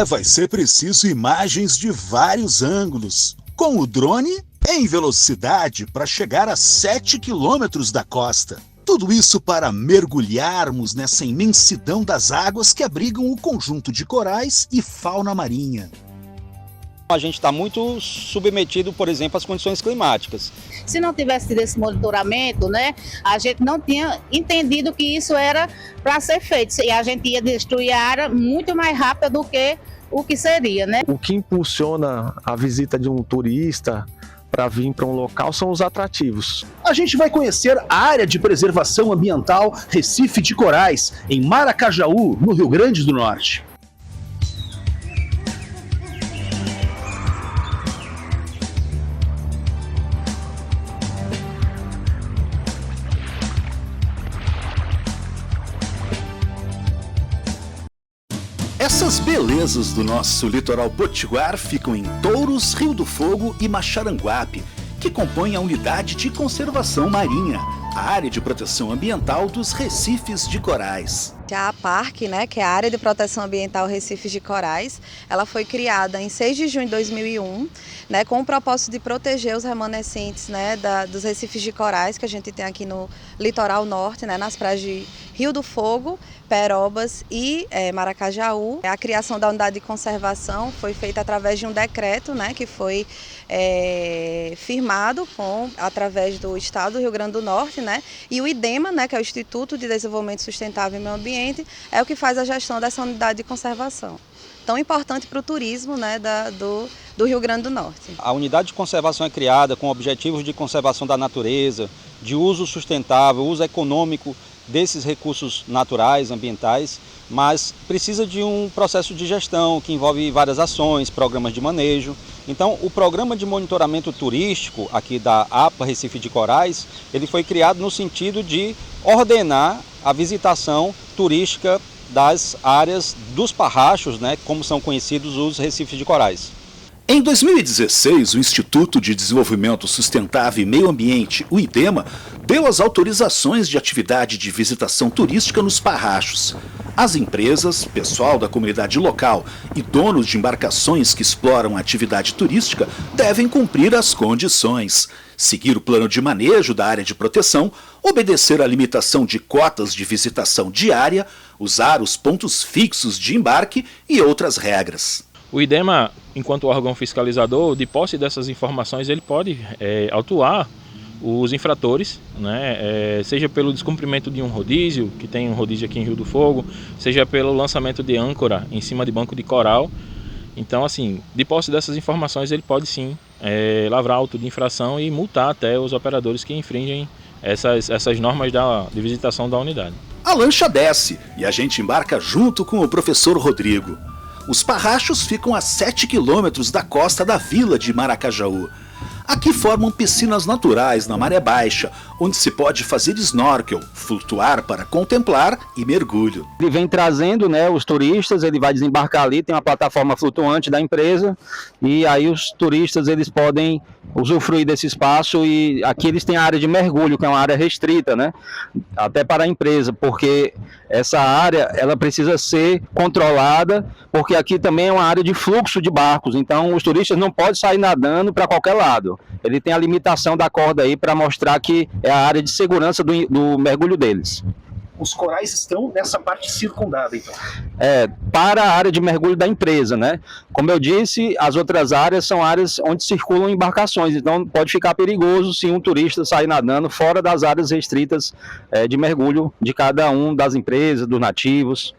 Vai ser preciso imagens de vários ângulos, com o drone em velocidade para chegar a 7 quilômetros da costa. Tudo isso para mergulharmos nessa imensidão das águas que abrigam o conjunto de corais e fauna marinha. A gente está muito submetido, por exemplo, às condições climáticas. Se não tivesse tido esse monitoramento, né, a gente não tinha entendido que isso era para ser feito. E a gente ia destruir a área muito mais rápido do que o que seria, né? O que impulsiona a visita de um turista para vir para um local são os atrativos. A gente vai conhecer a área de preservação ambiental Recife de Corais, em Maracajaú, no Rio Grande do Norte. Essas belezas do nosso litoral potiguar ficam em Touros, Rio do Fogo e Maxaranguape, que compõem a unidade de conservação marinha, a área de proteção ambiental dos Recifes de Corais. A APARC, né, que é a Área de Proteção Ambiental Recifes de Corais, ela foi criada em 6 de junho de 2001, né, com o propósito de proteger os remanescentes, né, dos recifes de corais que a gente tem aqui no litoral norte, né, nas praias de Rio do Fogo, Perobas e Maracajaú. A criação da unidade de conservação foi feita através de um decreto, né, que foi firmado através do Estado do Rio Grande do Norte, né, e o IDEMA, né, que é o Instituto de Desenvolvimento Sustentável e Meio Ambiente, é o que faz a gestão dessa unidade de conservação. Tão importante para o turismo, né, do Rio Grande do Norte. A unidade de conservação é criada com objetivos de conservação da natureza, de uso sustentável, uso econômico desses recursos naturais, ambientais, mas precisa de um processo de gestão que envolve várias ações, programas de manejo. Então, o programa de monitoramento turístico aqui da APA Recife de Corais, ele foi criado no sentido de ordenar a visitação turística das áreas dos parrachos, né, como são conhecidos os recifes de corais. Em 2016, o Instituto de Desenvolvimento Sustentável e Meio Ambiente, o IDEMA, deu as autorizações de atividade de visitação turística nos parrachos. As empresas, pessoal da comunidade local e donos de embarcações que exploram a atividade turística devem cumprir as condições, seguir o plano de manejo da área de proteção, obedecer à limitação de cotas de visitação diária, usar os pontos fixos de embarque e outras regras. O IDEMA, enquanto órgão fiscalizador, de posse dessas informações, ele pode autuar os infratores, né, seja pelo descumprimento de um rodízio, que tem um rodízio aqui em Rio do Fogo, seja pelo lançamento de âncora em cima de banco de coral. Então, assim, de posse dessas informações, ele pode sim lavrar auto de infração e multar até os operadores que infringem essas normas de visitação da unidade. A lancha desce e a gente embarca junto com o professor Rodrigo. Os parrachos ficam a 7 quilômetros da costa da vila de Maracajaú. Aqui formam piscinas naturais na maré baixa, onde se pode fazer snorkel, flutuar para contemplar e mergulho. Ele vem trazendo, né, os turistas, ele vai desembarcar ali, tem uma plataforma flutuante da empresa, e aí os turistas eles podem usufruir desse espaço, e aqui eles têm a área de mergulho, que é uma área restrita, né, até para a empresa, porque essa área ela precisa ser controlada, porque aqui também é uma área de fluxo de barcos, então os turistas não podem sair nadando para qualquer lado. Ele tem a limitação da corda aí para mostrar que é a área de segurança do mergulho deles. Os corais estão nessa parte circundada, então? Para a área de mergulho da empresa, né? Como eu disse, as outras áreas são áreas onde circulam embarcações, então pode ficar perigoso se um turista sair nadando fora das áreas restritas de mergulho de cada um das empresas, dos nativos.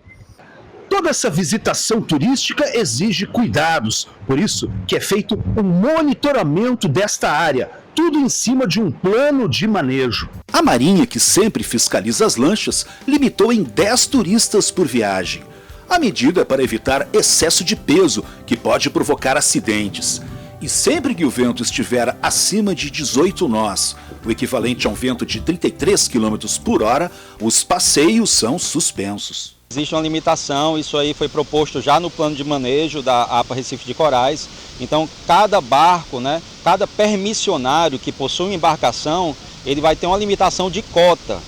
Toda essa visitação turística exige cuidados, por isso que é feito um monitoramento desta área, tudo em cima de um plano de manejo. A Marinha, que sempre fiscaliza as lanchas, limitou em 10 turistas por viagem. A medida é para evitar excesso de peso, que pode provocar acidentes. E sempre que o vento estiver acima de 18 nós, o equivalente a um vento de 33 km por hora, os passeios são suspensos. Existe uma limitação, isso aí foi proposto já no plano de manejo da APA Recife de Corais. Então, cada barco, né, cada permissionário que possui uma embarcação, ele vai ter uma limitação de cota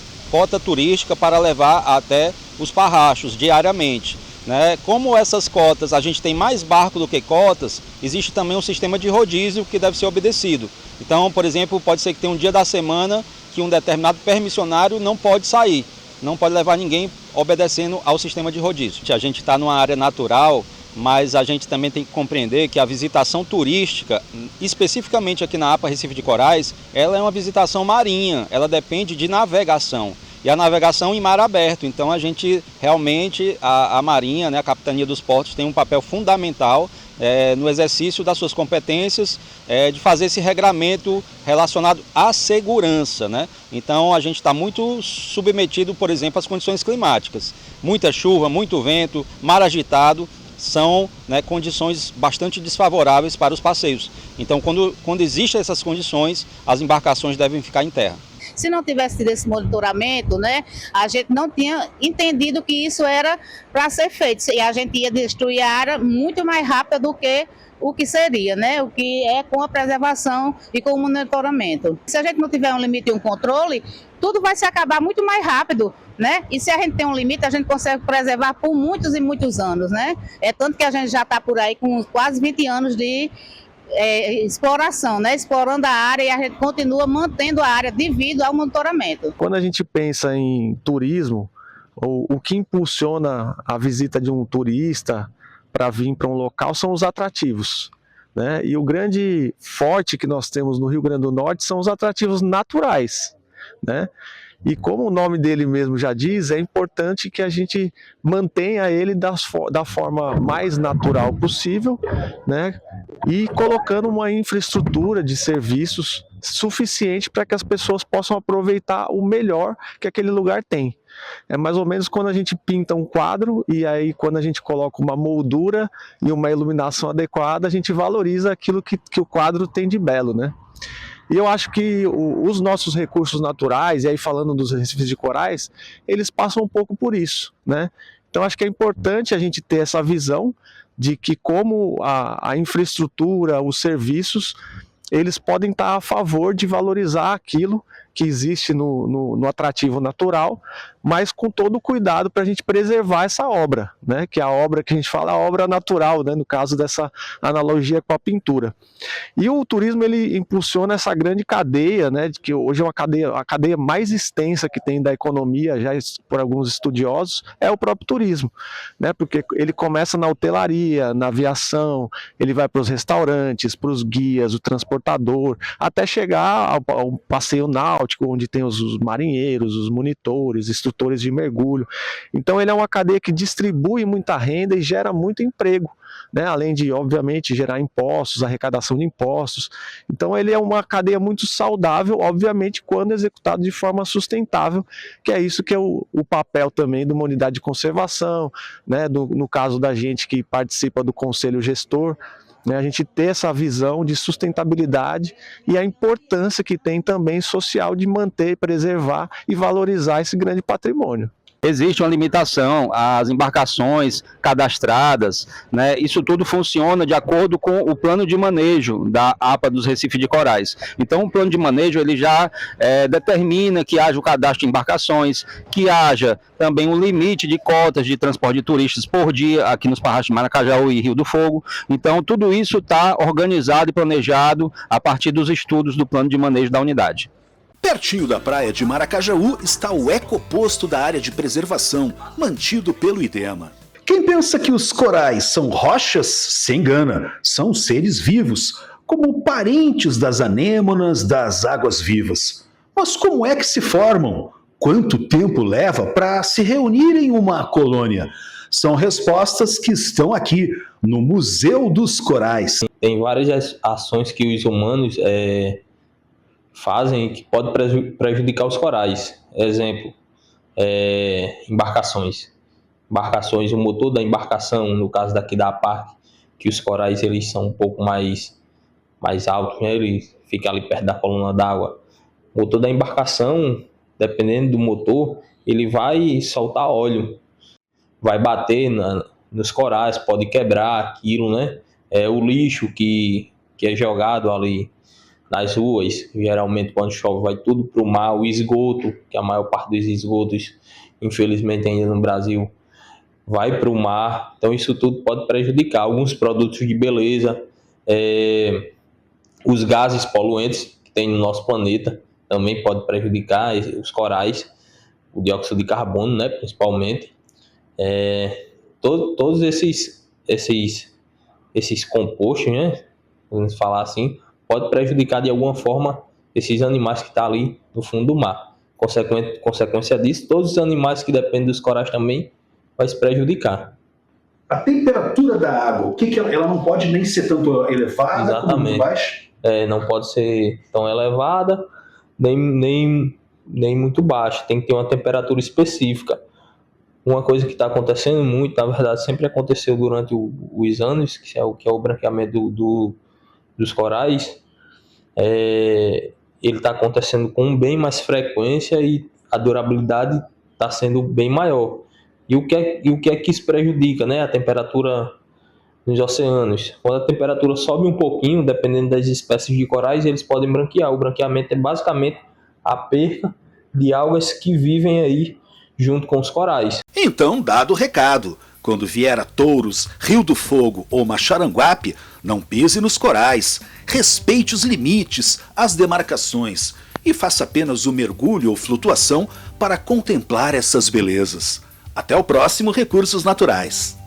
turística para levar até os parrachos diariamente. né? Como essas cotas, a gente tem mais barco do que cotas, existe também um sistema de rodízio que deve ser obedecido. Então, por exemplo, pode ser que tenha um dia da semana que um determinado permissionário não pode sair, não pode levar ninguém obedecendo ao sistema de rodízio. A gente está numa área natural, mas a gente também tem que compreender que a visitação turística, especificamente aqui na APA Recife de Corais, ela é uma visitação marinha, ela depende de navegação. E a navegação em mar aberto, então a gente realmente, a Marinha, né, a Capitania dos Portos tem um papel fundamental no exercício das suas competências de fazer esse regramento relacionado à segurança, né? Então a gente está muito submetido, por exemplo, às condições climáticas. Muita chuva, muito vento, mar agitado, são, né, condições bastante desfavoráveis para os passeios. Então quando existem essas condições, as embarcações devem ficar em terra. Se não tivesse tido esse monitoramento, né, a gente não tinha entendido que isso era para ser feito. E a gente ia destruir a área muito mais rápido do que o que seria, né, o que é com a preservação e com o monitoramento. Se a gente não tiver um limite e um controle, tudo vai se acabar muito mais rápido, né? E se a gente tem um limite, a gente consegue preservar por muitos e muitos anos, né? É tanto que a gente já está por aí com quase 20 anos de exploração, né? Explorando a área, e a gente continua mantendo a área devido ao monitoramento. Quando a gente pensa em turismo, o que impulsiona a visita de um turista para vir para um local são os atrativos, né? E o grande forte que nós temos no Rio Grande do Norte são os atrativos naturais, né? E como o nome dele mesmo já diz, é importante que a gente mantenha ele da forma mais natural possível, né? E colocando uma infraestrutura de serviços suficiente para que as pessoas possam aproveitar o melhor que aquele lugar tem. É mais ou menos quando a gente pinta um quadro e aí quando a gente coloca uma moldura e uma iluminação adequada, a gente valoriza aquilo que o quadro tem de belo, né? E eu acho que os nossos recursos naturais, e aí falando dos recifes de corais, eles passam um pouco por isso, né? Então acho que é importante a gente ter essa visão de que como a infraestrutura, os serviços, eles podem estar a favor de valorizar aquilo que existe no atrativo natural, mas com todo o cuidado para a gente preservar essa obra, né? Que é a obra que a gente fala, a obra natural, né? No caso dessa analogia com a pintura. E o turismo, ele impulsiona essa grande cadeia, né? Que hoje é a cadeia mais extensa que tem da economia, já por alguns estudiosos, é o próprio turismo, né? Porque ele começa na hotelaria, na aviação, ele vai para os restaurantes, para os guias, o transportador, até chegar ao passeio náutico, onde tem os marinheiros, os monitores, instrutores de mergulho. Então ele é uma cadeia que distribui muita renda e gera muito emprego, né? Além de, obviamente, gerar impostos, arrecadação de impostos. Então ele é uma cadeia muito saudável, obviamente, quando executado de forma sustentável, que é isso que é o papel também de uma unidade de conservação, né? No caso da gente que participa do conselho gestor, né, a gente ter essa visão de sustentabilidade e a importância que tem também social de manter, preservar e valorizar esse grande patrimônio. Existe uma limitação às embarcações cadastradas, né? Isso tudo funciona de acordo com o plano de manejo da APA dos Recifes de Corais. Então o plano de manejo ele já determina que haja o cadastro de embarcações, que haja também um limite de cotas de transporte de turistas por dia aqui nos parrachos de Maracajaú e Rio do Fogo. Então tudo isso está organizado e planejado a partir dos estudos do plano de manejo da unidade. Pertinho da praia de Maracajaú está o ecoposto da área de preservação, mantido pelo IDEMA. Quem pensa que os corais são rochas, se engana. São seres vivos, como parentes das anêmonas das águas vivas. Mas como é que se formam? Quanto tempo leva para se reunir em uma colônia? São respostas que estão aqui no Museu dos Corais. Tem várias ações que os humanos fazem que pode prejudicar os corais. Exemplo, embarcações. O motor da embarcação, no caso daqui da APARC, que os corais eles são um pouco mais altos, né? Ele fica ali perto da coluna d'água. O motor da embarcação, dependendo do motor, ele vai soltar óleo, vai bater nos corais, pode quebrar aquilo, né? O lixo que é jogado ali nas ruas, geralmente quando chove vai tudo para o mar, o esgoto, que a maior parte dos esgotos, infelizmente ainda no Brasil, vai para o mar, então isso tudo pode prejudicar. Alguns produtos de beleza, os gases poluentes que tem no nosso planeta também pode prejudicar os corais, o dióxido de carbono, né, principalmente. Todos esses compostos, né, vamos falar assim, pode prejudicar de alguma forma esses animais que estão ali no fundo do mar. Consequência disso, todos os animais que dependem dos corais também vai se prejudicar. A temperatura da água, ela não pode nem ser tanto elevada, exatamente, como muito baixa? Não pode ser tão elevada, nem muito baixa. Tem que ter uma temperatura específica. Uma coisa que está acontecendo muito, na verdade, sempre aconteceu durante os anos, que é o branqueamento dos corais, ele está acontecendo com bem mais frequência e a durabilidade está sendo bem maior. E o que é que isso prejudica, né? A temperatura nos oceanos. Quando a temperatura sobe um pouquinho, dependendo das espécies de corais, eles podem branquear. O branqueamento é basicamente a perca de algas que vivem aí junto com os corais. Então, dado o recado, quando vier a Touros, Rio do Fogo ou Maxaranguape, não pise nos corais, respeite os limites, as demarcações e faça apenas o mergulho ou flutuação para contemplar essas belezas. Até o próximo Recursos Naturais.